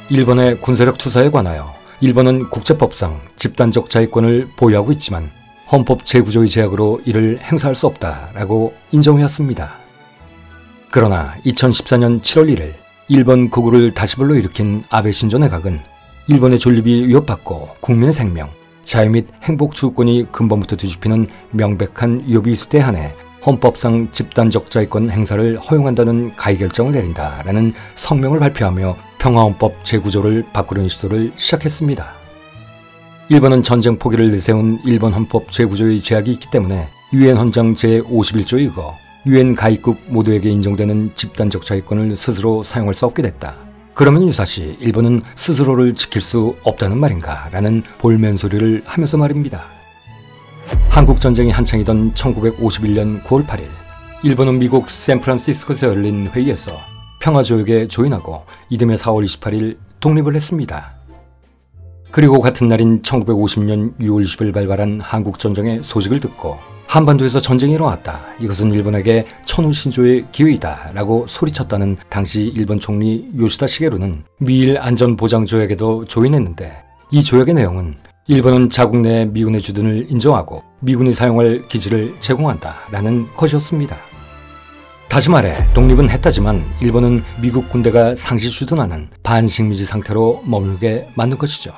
일본의 군사력 투사에 관하여 일본은 국제법상 집단적 자위권을 보유하고 있지만 헌법 제9조의 제약으로 이를 행사할 수 없다라고 인정해왔습니다. 그러나 2014년 7월 1일 일본 극우를 다시 불러일으킨 아베 신조 내각은 일본의 존립이 위협받고 국민의 생명, 자유 및 행복 주권이 근본부터 뒤집히는 명백한 위협이 있을 때 한해 헌법상 집단적 자위권 행사를 허용한다는 가의 결정을 내린다라는 성명을 발표하며 평화헌법 제9조를 바꾸려는 시도를 시작했습니다. 일본은 전쟁 포기를 내세운 일본 헌법 제9조의 제약이 있기 때문에 유엔 헌장 제51조에 의거 유엔 가입국 모두에게 인정되는 집단적 자위권을 스스로 사용할 수 없게 됐다. 그러면 유사시 일본은 스스로를 지킬 수 없다는 말인가 라는 볼멘소리를 하면서 말입니다. 한국전쟁이 한창이던 1951년 9월 8일 일본은 미국 샌프란시스코에서 열린 회의에서 평화조약에 조인하고 이듬해 4월 28일 독립을 했습니다. 그리고 같은 날인 1950년 6월 20일 발발한 한국전쟁의 소식을 듣고 한반도에서 전쟁이 일어났다. 이것은 일본에게 천우 신조의 기회이다 라고 소리쳤다는 당시 일본 총리 요시다 시게루는 미일 안전보장조약에도 조인했는데 이 조약의 내용은 일본은 자국 내 미군의 주둔을 인정하고 미군이 사용할 기지를 제공한다 라는 것이었습니다. 다시 말해 독립은 했다지만 일본은 미국 군대가 상시 주둔하는 반식민지 상태로 머물게 만든 것이죠.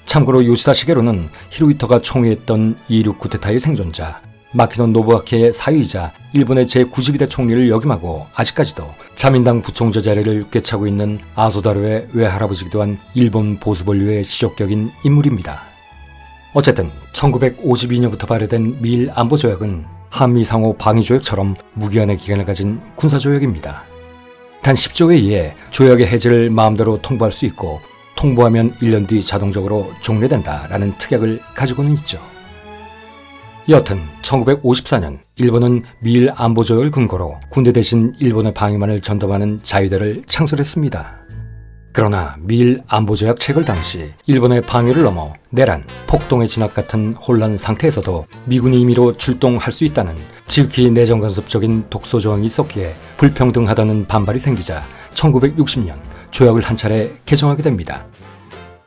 참고로 요시다 시게루는 히로히토가 총회했던 2.16 쿠데타의 생존자 마키노 노부아키의 사위이자 일본의 제92대 총리를 역임하고 아직까지도 자민당 부총재 자리를 꿰차고 있는 아소다로의 외할아버지기도 한 일본 보수본류의 시적격인 인물입니다. 어쨌든 1952년부터 발효된 미일 안보조약은 한미 상호 방위조약처럼 무기한의 기간을 가진 군사조약입니다. 단 10조에 의해 조약의 해지를 마음대로 통보할 수 있고 통보하면 1년 뒤 자동적으로 종료된다라는 특약을 가지고는 있죠. 여튼 1954년 일본은 미일 안보조약을 근거로 군대 대신 일본의 방위만을 전담하는 자위대를 창설했습니다. 그러나 미일 안보조약 체결 당시 일본의 방위를 넘어 내란, 폭동의 진압 같은 혼란 상태에서도 미군이 임의로 출동할 수 있다는 지극히 내정간섭적인 독소조항이 있었기에 불평등하다는 반발이 생기자 1960년 조약을 한 차례 개정하게 됩니다.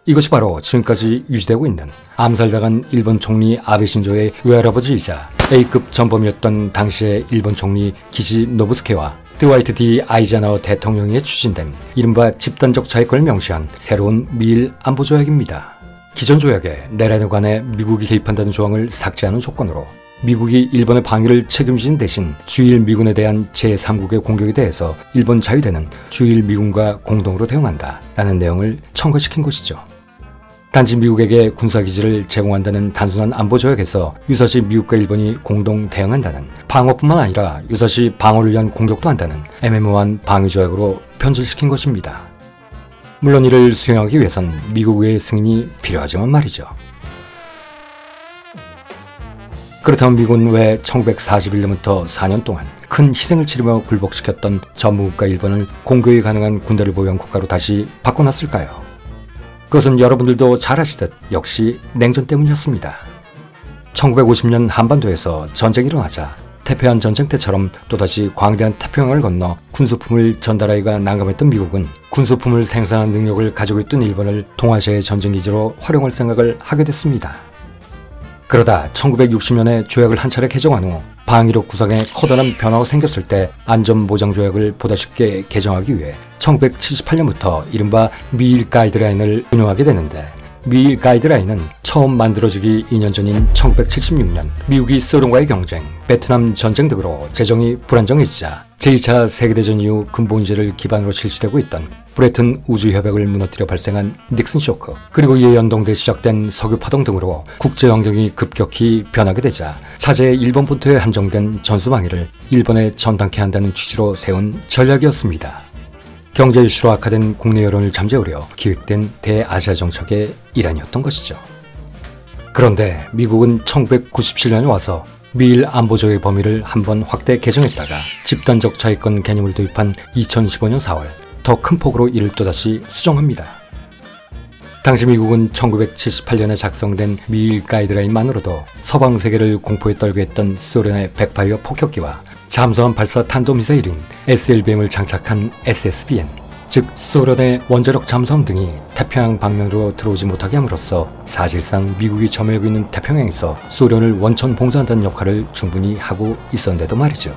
이것이 바로 지금까지 유지되고 있는 암살당한 일본 총리 아베 신조의 외할아버지이자 A급 전범이었던 당시의 일본 총리 기시 노부스케와 드와이트 D 아이젠하워 대통령에 추진된 이른바 집단적 자위권을 명시한 새로운 미일 안보조약입니다. 기존 조약에 내란에 관해 미국이 개입한다는 조항을 삭제하는 조건으로 미국이 일본의 방위를 책임지는 대신 주일 미군에 대한 제3국의 공격에 대해서 일본 자위대는 주일 미군과 공동으로 대응한다 라는 내용을 첨가시킨 것이죠. 단지 미국에게 군사기지를 제공한다는 단순한 안보조약에서 유사시 미국과 일본이 공동 대응한다는 방어뿐만 아니라 유사시 방어를 위한 공격도 한다는 애매모호한 방위조약으로 변질시킨 것입니다. 물론 이를 수행하기 위해선 미국의 승인이 필요하지만 말이죠. 그렇다면 미국은 왜 1941년부터 4년 동안 큰 희생을 치르며 굴복시켰던 전무국가 일본을 공격이 가능한 군대를 보유한 국가로 다시 바꿔놨을까요? 그것은 여러분들도 잘 아시듯 역시 냉전 때문이었습니다. 1950년 한반도에서 전쟁이 일어나자 태평양 전쟁 때처럼 또다시 광대한 태평양을 건너 군수품을 전달하기가 난감했던 미국은 군수품을 생산하는 능력을 가지고 있던 일본을 동아시아의 전쟁기지로 활용할 생각을 하게 됐습니다. 그러다 1960년에 조약을 한 차례 개정한 후 방위력 구성에 커다란 변화가 생겼을 때 안전보장조약을 보다 쉽게 개정하기 위해 1978년부터 이른바 미일 가이드라인을 운영하게 되는데 미일 가이드라인은 처음 만들어지기 2년 전인 1976년 미국이 소련과의 경쟁, 베트남 전쟁 등으로 재정이 불안정해지자 제2차 세계대전 이후 근본주의를 기반으로 실시되고 있던 브레튼 우주협약을 무너뜨려 발생한 닉슨 쇼크, 그리고 이에 연동돼 시작된 석유 파동 등으로 국제 환경이 급격히 변하게 되자 차제의 일본 본토에 한정된 전수방위를 일본에 전당케 한다는 취지로 세운 전략이었습니다. 경제 이슈로 악화된 국내 여론을 잠재우려 기획된 대아시아 정책의 일환이었던 것이죠. 그런데 미국은 1997년에 와서 미일 안보조약의 범위를 한번 확대 개정했다가 집단적 자위권 개념을 도입한 2015년 4월 더 큰 폭으로 이를 또다시 수정합니다. 당시 미국은 1978년에 작성된 미일 가이드라인만으로도 서방 세계를 공포에 떨게 했던 소련의 백파이어 폭격기와 잠수함 발사 탄도미사일인 SLBM을 장착한 SSBN, 즉 소련의 원자력 잠수함 등이 태평양 방면으로 들어오지 못하게 함으로써 사실상 미국이 점유하고 있는 태평양에서 소련을 원천 봉쇄한다는 역할을 충분히 하고 있었는데도 말이죠.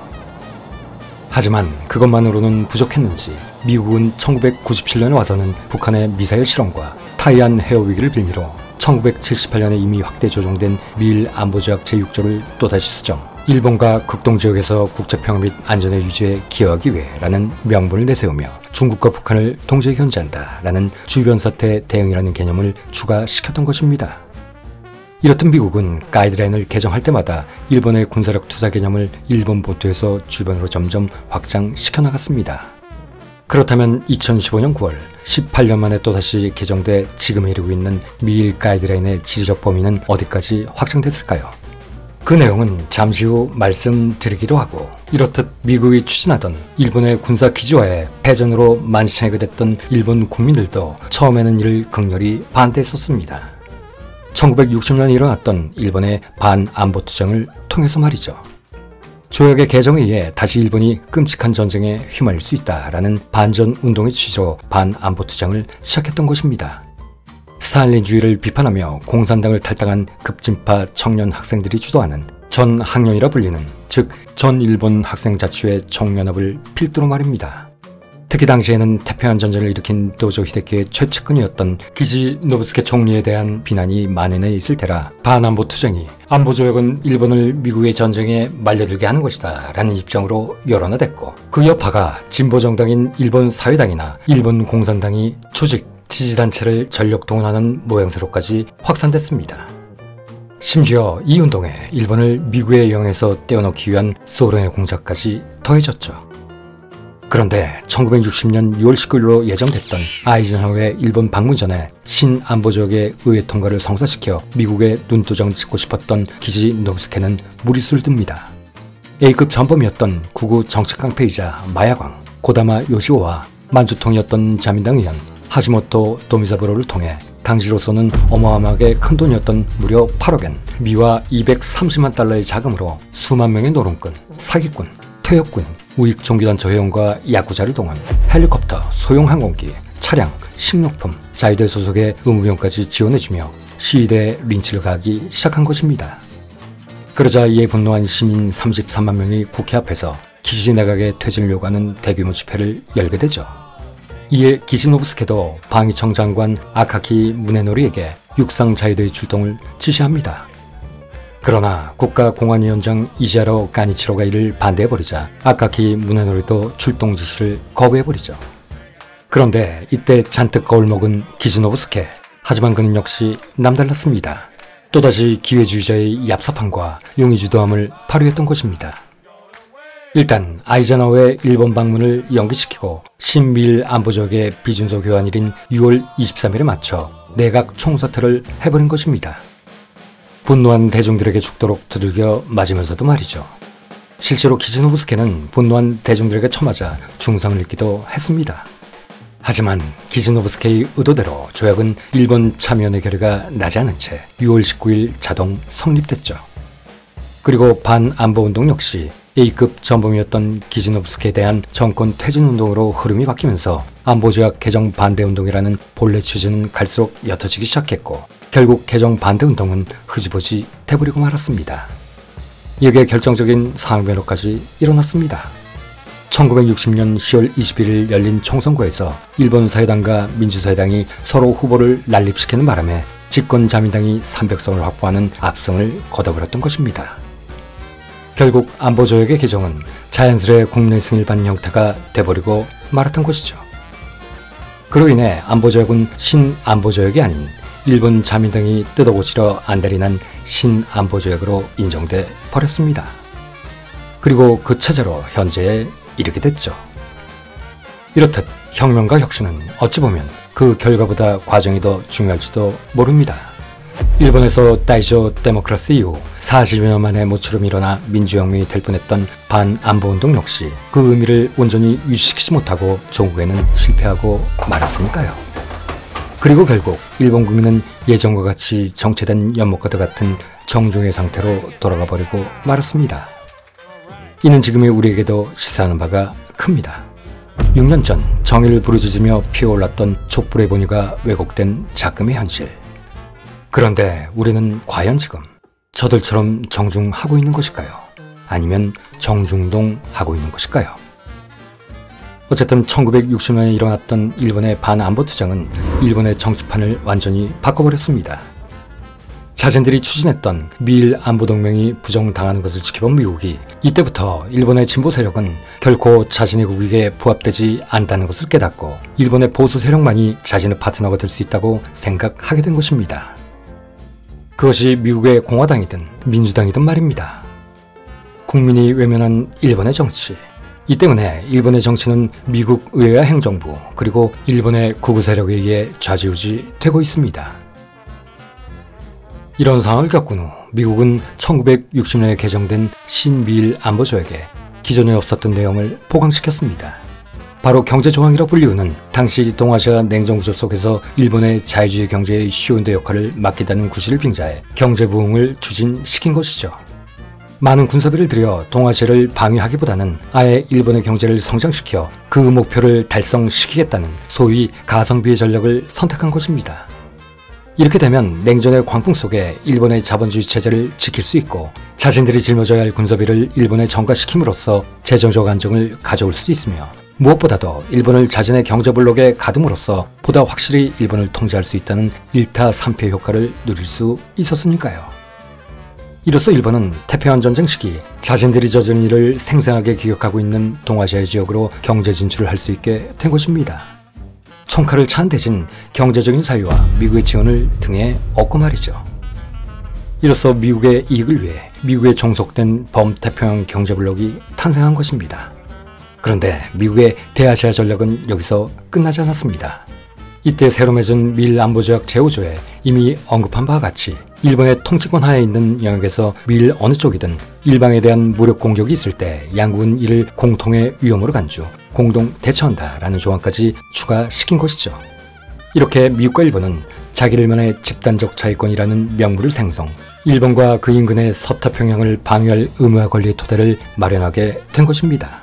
하지만 그것만으로는 부족했는지 미국은 1997년에 와서는 북한의 미사일 실험과 타이안 해협 위기를 빌미로 1978년에 이미 확대 조정된 미일 안보조약 제6조를 또다시 수정, 일본과 극동지역에서 국제평화 및 안전의 유지에 기여하기 위해라는 명분을 내세우며 중국과 북한을 동시에 견제한다라는 주변사태 대응이라는 개념을 추가시켰던 것입니다. 이렇듯 미국은 가이드라인을 개정할 때마다 일본의 군사력 투자 개념을 일본 본토에서 주변으로 점점 확장시켜 나갔습니다. 그렇다면 2015년 9월 18년 만에 또다시 개정돼 지금에 이르고 있는 미일 가이드라인의 지리적 범위는 어디까지 확장됐을까요? 그 내용은 잠시 후 말씀드리기로 하고, 이렇듯 미국이 추진하던 일본의 군사 기지화에 패전으로 만신창이가 됐던 일본 국민들도 처음에는 이를 극렬히 반대했었습니다. 1960년에 일어났던 일본의 반안보투쟁을 통해서 말이죠. 조약의 개정에 의해 다시 일본이 끔찍한 전쟁에 휘말릴 수 있다라는 반전 운동의 취지로 반안보투쟁을 시작했던 것입니다. 스탈린주의를 비판하며 공산당을 탈당한 급진파 청년 학생들이 주도하는 전학년이라 불리는, 즉 전일본 학생자치회 총연합을 필두로 말입니다. 특히 당시에는 태평양 전쟁을 일으킨 도조 히데키의 최측근이었던 기지노부스케 총리에 대한 비난이 만연해 있을 테라 반안보 투쟁이 안보조약은 일본을 미국의 전쟁에 말려들게 하는 것이다 라는 입장으로 열어나댔고, 그 여파가 진보정당인 일본 사회당이나 일본 공산당이 조직, 지지단체를 전력 동원하는 모양새로까지 확산됐습니다. 심지어 이 운동에 일본을 미국의 영향에서 떼어놓기 위한 소련의 공작까지 더해졌죠. 그런데 1960년 6월 19일로 예정됐던 아이젠하워의 일본 방문 전에 신안보조약의 의회 통과를 성사시켜 미국의 눈도장 찍고 싶었던 기지노부스케는 무리수를 둡니다. A급 전범이었던 구구 정치깡패이자 마야광, 고다마 요시오와 만주통이었던 자민당 의원 하시모토 도미자부로를 통해 당시로서는 어마어마하게 큰 돈이었던 무려 8억엔, 미화 230만 달러의 자금으로 수만 명의 노름꾼, 사기꾼, 퇴역군, 우익 종교단체 회원과 야구자를 동원, 헬리콥터, 소형 항공기, 차량, 식료품, 자위대 소속의 의무병까지 지원해주며 시위대에 린치를 가하기 시작한 것입니다. 그러자 이에 분노한 시민 33만 명이 국회 앞에서 기지 내각의 퇴진을 요구하는 대규모 집회를 열게 되죠. 이에 기지노부스케도 방위청 장관 아카키 무네노리에게 육상 자위대의 출동을 지시합니다. 그러나 국가공안위원장 이지하로 까니치로가 이를 반대해버리자 아카키 무네노리도 출동 지시를 거부해버리죠. 그런데 이때 잔뜩 거울먹은 기지노부스케, 하지만 그는 역시 남달랐습니다. 또다시 기회주의자의 얍삽함과 용의주도함을 발휘했던 것입니다. 일단 아이젠하워의 일본 방문을 연기시키고 신미일 안보조약의 비준서 교환일인 6월 23일에 맞춰 내각 총사퇴를 해버린 것입니다. 분노한 대중들에게 죽도록 두들겨 맞으면서도 말이죠. 실제로 기지노부스케는 분노한 대중들에게 쳐맞아 중상을 입기도 했습니다. 하지만 기지노부스케의 의도대로 조약은 일본 참여연의 결의가 나지 않은 채 6월 19일 자동 성립됐죠. 그리고 반안보운동 역시 A급 전범이었던 기지노부스케에 대한 정권 퇴진운동으로 흐름이 바뀌면서 안보조약 개정 반대운동이라는 본래 취지는 갈수록 옅어지기 시작했고, 결국 개정 반대운동은 흐지부지 돼버리고 말았습니다. 여기에 결정적인 상황 변화까지 일어났습니다. 1960년 10월 21일 열린 총선거에서 일본 사회당과 민주사회당이 서로 후보를 난립시키는 바람에 집권 자민당이 300석을 확보하는 압승을 거둬버렸던 것입니다. 결국 안보조약의 개정은 자연스레 국내 승인을 받는 형태가 돼버리고 말았던 것이죠. 그로 인해 안보조약은 신안보조약이 아닌 일본 자민당이 뜯어고치려 안달이 난 신안보조약으로 인정돼 버렸습니다. 그리고 그 체제로 현재에 이르게 됐죠. 이렇듯 혁명과 혁신은 어찌 보면 그 결과보다 과정이 더 중요할지도 모릅니다. 일본에서 다이조 데모크라시 이후 40여 년 만에 모처럼 일어나 민주혁명이 될 뻔했던 반안보운동 역시 그 의미를 온전히 유지시키지 못하고 종국에는 실패하고 말았으니까요. 그리고 결국 일본 국민은 예전과 같이 정체된 연못과도 같은 정중의 상태로 돌아가 버리고 말았습니다. 이는 지금의 우리에게도 시사하는 바가 큽니다. 6년 전 정의를 부르짖으며 피어올랐던 촛불의 본의가 왜곡된 작금의 현실. 그런데 우리는 과연 지금 저들처럼 정중하고 있는 것일까요? 아니면 정중동하고 있는 것일까요? 어쨌든 1960년에 일어났던 일본의 반안보 투쟁은 일본의 정치판을 완전히 바꿔버렸습니다. 자신들이 추진했던 미일 안보동맹이 부정당하는 것을 지켜본 미국이 이때부터 일본의 진보 세력은 결코 자신의 국익에 부합되지 않다는 것을 깨닫고 일본의 보수 세력만이 자신의 파트너가 될 수 있다고 생각하게 된 것입니다. 그것이 미국의 공화당이든 민주당이든 말입니다. 국민이 외면한 일본의 정치. 이 때문에 일본의 정치는 미국 의회와 행정부 그리고 일본의 구구 세력에 의해 좌지우지 되고 있습니다. 이런 상황을 겪은 후 미국은 1960년에 개정된 신미일 안보조약에 기존에 없었던 내용을 보강시켰습니다. 바로 경제조항이라 불리우는 당시 동아시아 냉전구조 속에서 일본의 자유주의 경제의 쇼윈도 역할을 맡기다는 구실을 빙자해 경제부흥을 추진시킨 것이죠. 많은 군사비를 들여 동아시아를 방위하기보다는 아예 일본의 경제를 성장시켜 그 목표를 달성시키겠다는 소위 가성비의 전략을 선택한 것입니다. 이렇게 되면 냉전의 광풍 속에 일본의 자본주의 체제를 지킬 수 있고 자신들이 짊어져야 할 군사비를 일본에 전가시킴으로써 재정적 안정을 가져올 수도 있으며 무엇보다도 일본을 자신의 경제블록에 가둠으로써 보다 확실히 일본을 통제할 수 있다는 1타 3패 효과를 누릴 수 있었으니까요. 이로써 일본은 태평양 전쟁 시기 자신들이 저지른 일을 생생하게 기억하고 있는 동아시아 지역으로 경제 진출을 할 수 있게 된 것입니다. 총칼을 찬 대신 경제적인 사유와 미국의 지원을 등에 얻고 말이죠. 이로써 미국의 이익을 위해 미국에 종속된 범태평양 경제블록이 탄생한 것입니다. 그런데 미국의 대아시아 전략은 여기서 끝나지 않았습니다. 이때 새로 맺은 미일 안보조약 제5조에 이미 언급한 바와 같이 일본의 통치권 하에 있는 영역에서 미일 어느 쪽이든 일방에 대한 무력 공격이 있을 때 양국은 이를 공통의 위험으로 간주, 공동 대처한다라는 조항까지 추가시킨 것이죠. 이렇게 미국과 일본은 자기들만의 집단적 자위권이라는 명분을 생성, 일본과 그 인근의 서태평양을 방위할 의무와 권리의 토대를 마련하게 된 것입니다.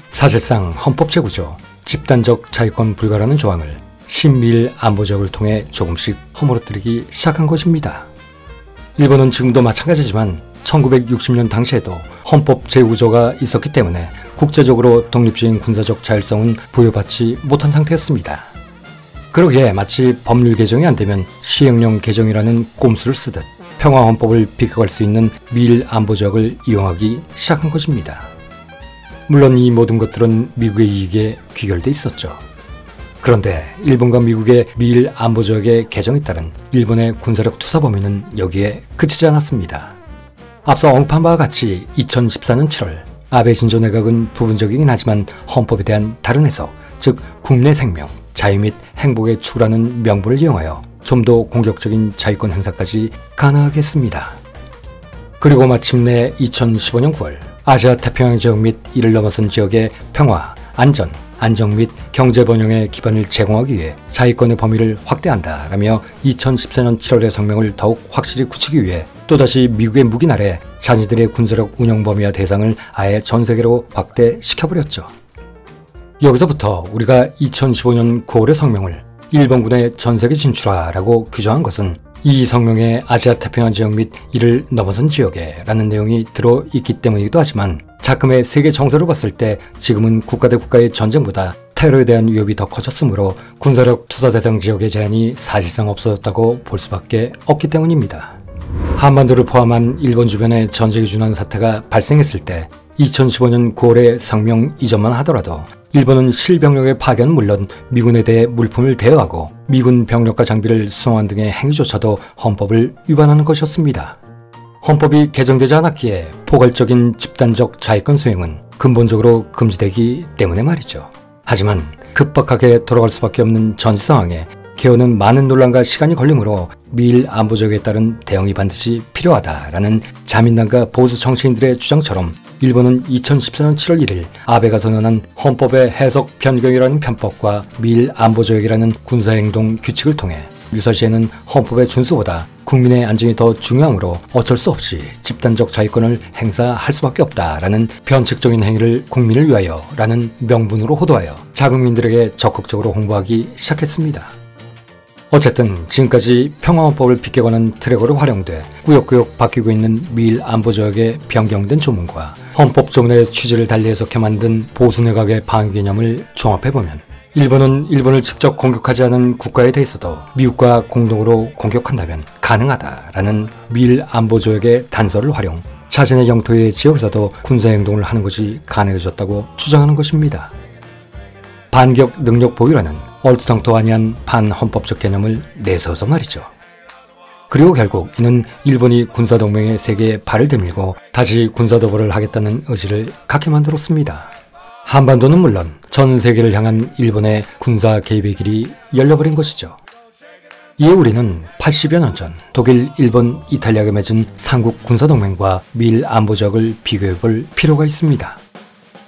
사실상 헌법 제9조 집단적 자위권 불가라는 조항을 신미일 안보조약을 통해 조금씩 허물어뜨리기 시작한 것입니다. 일본은 지금도 마찬가지지만 1960년 당시에도 헌법 제9조가 있었기 때문에 국제적으로 독립적인 군사적 자율성은 부여받지 못한 상태였습니다. 그러기에 마치 법률 개정이 안 되면 시행령 개정이라는 꼼수를 쓰듯 평화헌법을 비껴갈 수 있는 미일 안보조약을 이용하기 시작한 것입니다. 물론 이 모든 것들은 미국의 이익에 귀결돼 있었죠. 그런데 일본과 미국의 미일 안보조약의 개정에 따른 일본의 군사력 투사 범위는 여기에 그치지 않았습니다. 앞서 언급한 바와 같이 2014년 7월 아베 신조 내각은 부분적이긴 하지만 헌법에 대한 다른 해석, 즉 국내 생명, 자유 및 행복의 추구라는 명분을 이용하여 좀 더 공격적인 자위권 행사까지 가능하게 했습니다. 그리고 마침내 2015년 9월 아시아 태평양 지역 및 이를 넘어선 지역의 평화, 안전, 안정 및 경제 번영의 기반을 제공하기 위해 자위권의 범위를 확대한다라며 2014년 7월의 성명을 더욱 확실히 굳히기 위해 또다시 미국의 묵인 아래 자신들의 군사력 운영 범위와 대상을 아예 전 세계로 확대시켜버렸죠. 여기서부터 우리가 2015년 9월의 성명을 일본군의 전세계 진출하라고 규정한 것은 이 성명에 아시아 태평양 지역 및 이를 넘어선 지역에 라는 내용이 들어있기 때문이기도 하지만 작금의 세계 정세로 봤을 때 지금은 국가 대 국가의 전쟁보다 테러에 대한 위협이 더 커졌으므로 군사력 투사 대상 지역의 제한이 사실상 없어졌다고 볼 수밖에 없기 때문입니다. 한반도를 포함한 일본 주변에 전쟁이 준한 사태가 발생했을 때 2015년 9월의 성명 이전만 하더라도 일본은 실병력의 파견은 물론 미군에 대해 물품을 대여하고 미군 병력과 장비를 수송한 등의 행위조차도 헌법을 위반하는 것이었습니다. 헌법이 개정되지 않았기에 포괄적인 집단적 자위권 수행은 근본적으로 금지되기 때문에 말이죠. 하지만 급박하게 돌아갈 수밖에 없는 전시 상황에 개헌은 많은 논란과 시간이 걸리므로 미일 안보조약에 따른 대응이 반드시 필요하다라는 자민당과 보수 정치인들의 주장처럼 일본은 2014년 7월 1일 아베가 선언한 헌법의 해석 변경이라는 편법과 미일 안보조약이라는 군사행동 규칙을 통해 유사시에는 헌법의 준수보다 국민의 안정이 더 중요하므로 어쩔 수 없이 집단적 자위권을 행사할 수밖에 없다라는 변칙적인 행위를 국민을 위하여라는 명분으로 호도하여 자국민들에게 적극적으로 홍보하기 시작했습니다. 어쨌든 지금까지 평화헌법을 빗겨가는 트랙으로 활용돼 꾸역꾸역 바뀌고 있는 미일 안보조약의 변경된 조문과 헌법 조문의 취지를 달리 해석해 만든 보수내각의 방위 개념을 종합해보면 일본은 일본을 직접 공격하지 않은 국가에 대해서도 미국과 공동으로 공격한다면 가능하다라는 미일 안보조약의 단서를 활용 자신의 영토의 지역에서도 군사행동을 하는 것이 가능해졌다고 주장하는 것입니다. 반격 능력 보유라는 얼토당토 아니한 반헌법적 개념을 내세워서 말이죠. 그리고 결국 이는 일본이 군사동맹의 세계에 발을 내밀고 다시 군사도발을 하겠다는 의지를 갖게 만들었습니다. 한반도는 물론 전 세계를 향한 일본의 군사 개입의 길이 열려버린 것이죠. 이에 우리는 80여 년 전 독일, 일본, 이탈리아가 맺은 삼국 군사동맹과 미일 안보조약을 비교해볼 필요가 있습니다.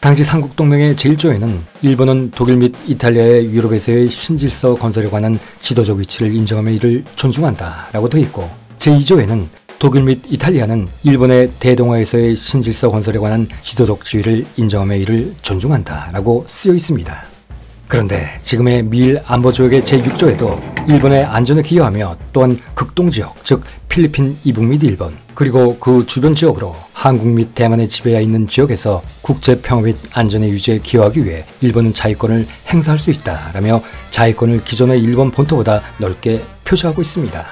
당시 삼국동맹의 제1조에는 일본은 독일 및 이탈리아의 유럽에서의 신질서 건설에 관한 지도적 위치를 인정하며 이를 존중한다 라고 되어 있고, 제2조에는 독일 및 이탈리아는 일본의 대동아에서의 신질서 건설에 관한 지도적 지위를 인정하며 이를 존중한다 라고 쓰여 있습니다. 그런데 지금의 미일 안보조약의 제6조에도 일본의 안전에 기여하며 또한 극동지역, 즉 필리핀 이북 및 일본, 그리고 그 주변 지역으로 한국 및 대만의 지배하에 있는 지역에서 국제평화 및 안전의 유지에 기여하기 위해 일본은 자위권을 행사할 수 있다라며 자위권을 기존의 일본 본토보다 넓게 표시하고 있습니다.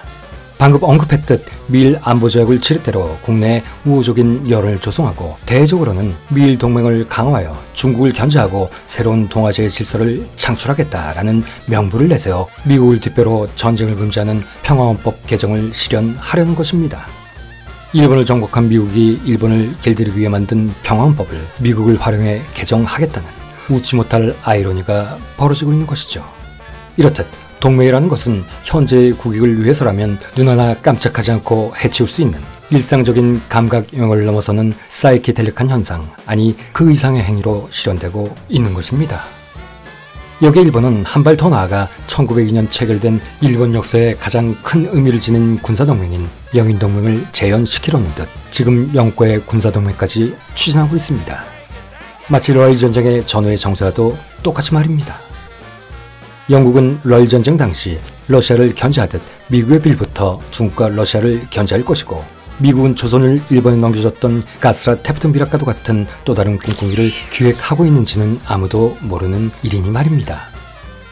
방금 언급했듯 미일 안보조약을 지렛대로 국내에 우호적인 여론을 조성하고 대외적으로는 미일 동맹을 강화하여 중국을 견제하고 새로운 동아시아의 질서를 창출하겠다라는 명분을 내세워 미국을 뒷배로 전쟁을 금지하는 평화헌법 개정을 실현하려는 것입니다. 일본을 정복한 미국이 일본을 길들이기 위해 만든 평화헌법을 미국을 활용해 개정하겠다는 웃지 못할 아이러니가 벌어지고 있는 것이죠. 이렇듯 동맹이라는 것은 현재의 국익을 위해서라면 눈 하나 깜짝하지 않고 해치울 수 있는 일상적인 감각 영역을 넘어서는 사이키델릭한 현상, 아니 그 이상의 행위로 실현되고 있는 것입니다. 여기에 일본은 한 발 더 나아가 1902년 체결된 일본 역사에 가장 큰 의미를 지닌 군사동맹인 영인동맹을 재현시키려는 듯 지금 영국과의 군사동맹까지 추진하고 있습니다. 마치 러일 전쟁의 전후의 정세와도 똑같이 말입니다. 영국은 러일 전쟁 당시 러시아를 견제하듯 미국의 빌부터 중국과 러시아를 견제할 것이고, 미국은 조선을 일본에 넘겨줬던 가스라 태프튼 비락과도 같은 또 다른 꿍꿍이를 기획하고 있는지는 아무도 모르는 일이니 말입니다.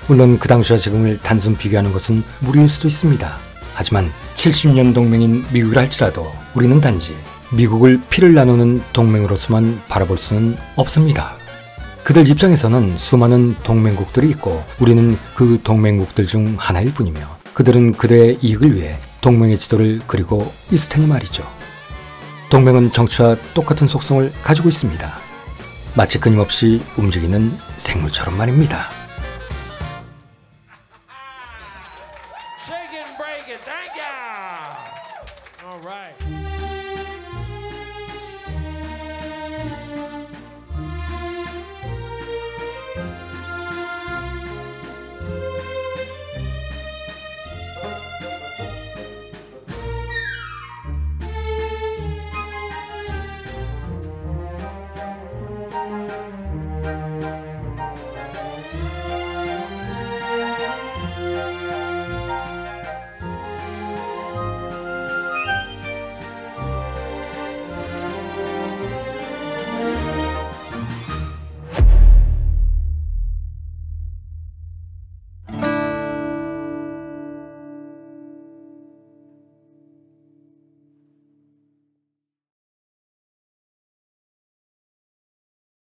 물론 그 당시와 지금을 단순 비교하는 것은 무리일 수도 있습니다. 하지만 70년 동맹인 미국이라 할지라도 우리는 단지 미국을 피를 나누는 동맹으로서만 바라볼 수는 없습니다. 그들 입장에서는 수많은 동맹국들이 있고 우리는 그 동맹국들 중 하나일 뿐이며, 그들은 그들의 이익을 위해 동맹의 지도를 그리고 있을 테니 말이죠. 동맹은 정치와 똑같은 속성을 가지고 있습니다. 마치 끊임없이 움직이는 생물처럼 말입니다.